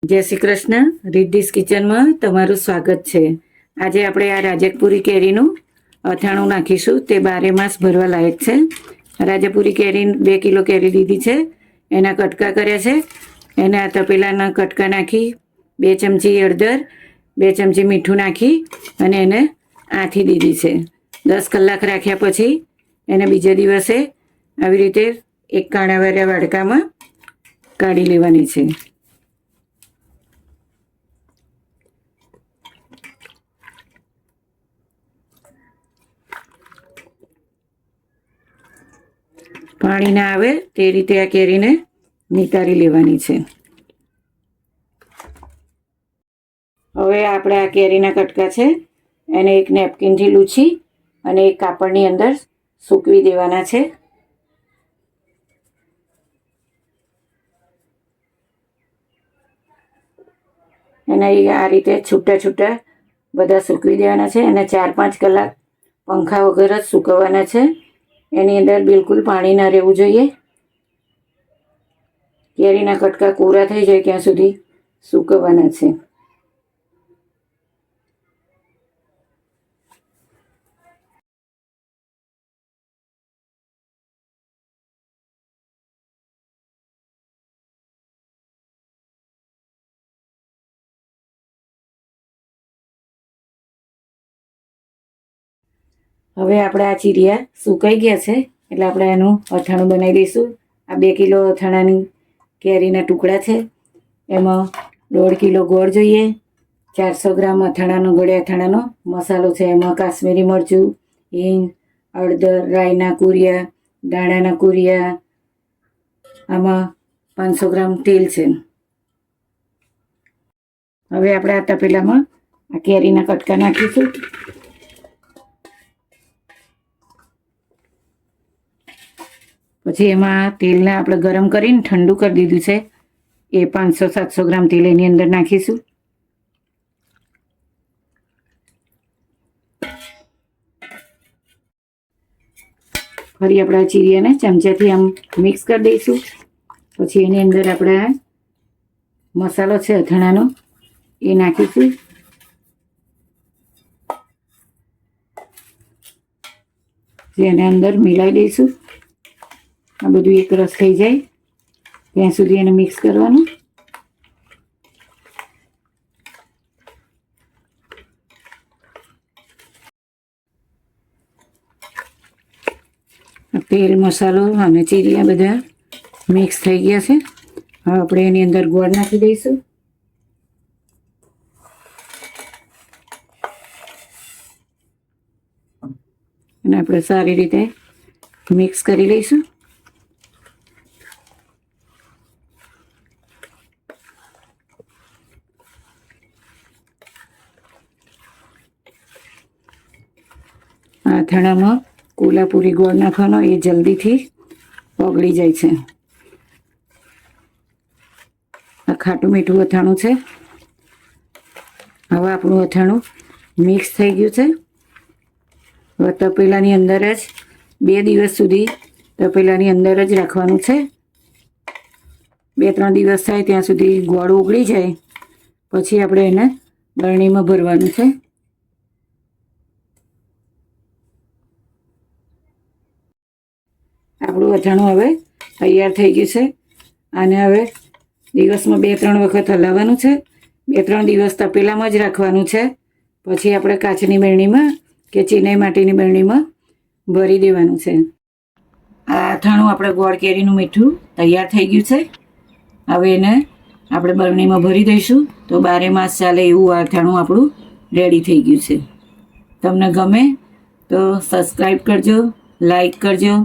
જય શ્રી કૃષ્ણ. રિદ્ધિસ કિચનમાં તમારું સ્વાગત છે. આજે આપણે આ રાજાપુરી કેરીનું અથાણું નાખીશું. તે 12 માસ ભરવા લાયક છે. રાજાપુરી કેરી 2 કિલો કેરી લીધી છે, એના કટકા કર્યા છે. એના તપેલાના કટકા નાખી 2 ચમચી હળદર, 2 ચમચી મીઠું નાખી અને એને આથી દીધી છે. 10 કલાક રાખ્યા પછી એને બીજા દિવસે આવી રીતે એક કાણાવાળા વાડકામાં કાઢી લેવાની છે. પાણી ના આવે તે રીતે આ કેરીને નિતારી લેવાની છે. હવે આપણે આ કેરીના કટકા છે એને એક નેપકિનથી લૂછી અને એક કાપડની અંદર સૂકવી દેવાના છે. એના આ રીતે છૂટા છૂટા બધા સૂકવી દેવાના છે અને 4-5 કલાક પંખા વગર જ સૂકવવાના છે. એની અંદર બિલકુલ પાણી ના રહેવું જોઈએ. કેરીના કટકા કોરા થઈ જાય ત્યાં સુધી સૂકવવાના છે. હવે આપણે આ ચીરિયા સુકાઈ ગયા છે એટલે આપણે એનું અથાણું બનાવી દઈશું. આ 2 કિલો અથાણાની કેરીના ટુકડા છે. એમાં 1.5 કિલો ગોળ જોઈએ, 400 ગ્રામ અથાણાનો ગળે અથાણાનો મસાલો છે. એમાં કાશ્મીરી મરચું, હિંગ, હળદર, રાઈના કુરિયા, ધાણાના કુરિયા, આમાં 500 ગ્રામ તેલ છે. હવે આપણે આ તપેલામાં આ કેરીના કટકા નાખીશું. પછી એમાં તેલને આપણે ગરમ કરીને ઠંડુ કરી દીધું છે. એ 500-700 ગ્રામ તેલ એની અંદર નાખીશું. ફરી આપણે ચીરિયાને ચમચાથી આમ મિક્સ કરી દઈશું. પછી એની અંદર આપણે મસાલો છે અથાણાનો એ નાખીશું. એને અંદર મિલાવી દઈશું. આ બધું એક રસ થઈ જાય ત્યાં સુધી એને મિક્સ કરવાનું. તેલ, મસાલો અને ચીરિયા બધા મિક્સ થઈ ગયા છે. હવે આપણે એની અંદર ગોળ નાખી દઈશું. અને આપણે સારી રીતે મિક્સ કરી લઈશું. અથાણામાં કોલ્હાપુરી ગોળ નાખવાનો, એ જલ્દીથી ઓગળી જાય છે. આ ખાટું મીઠું અથાણું છે. હવે આપણું અથાણું મિક્સ થઈ ગયું છે. હવે તપેલાની અંદર જ 2 દિવસ સુધી તપેલાની અંદર જ રાખવાનું છે. 2-3 દિવસ થાય ત્યાં સુધી ગોળ ઓગળી જાય પછી આપણે એને બરણીમાં ભરવાનું છે. આપણું અથાણું હવે તૈયાર થઈ ગયું છે. આને હવે દિવસમાં 2-3 વખત હલાવવાનું છે. 2-3 દિવસ તપેલામાં જ રાખવાનું છે. પછી આપણે કાચની બરણીમાં કે ચીનાઈ માટીની બરણીમાં ભરી દેવાનું છે. આ અથાણું આપણે ગોળ કેરીનું મીઠું તૈયાર થઈ ગયું છે. હવે એને આપણે બરણીમાં ભરી દઈશું તો 12 માસ ચાલે એવું આ અથાણું આપણું રેડી થઈ ગયું છે. તમને ગમે તો સબસ્ક્રાઈબ કરજો, લાઈક કરજો.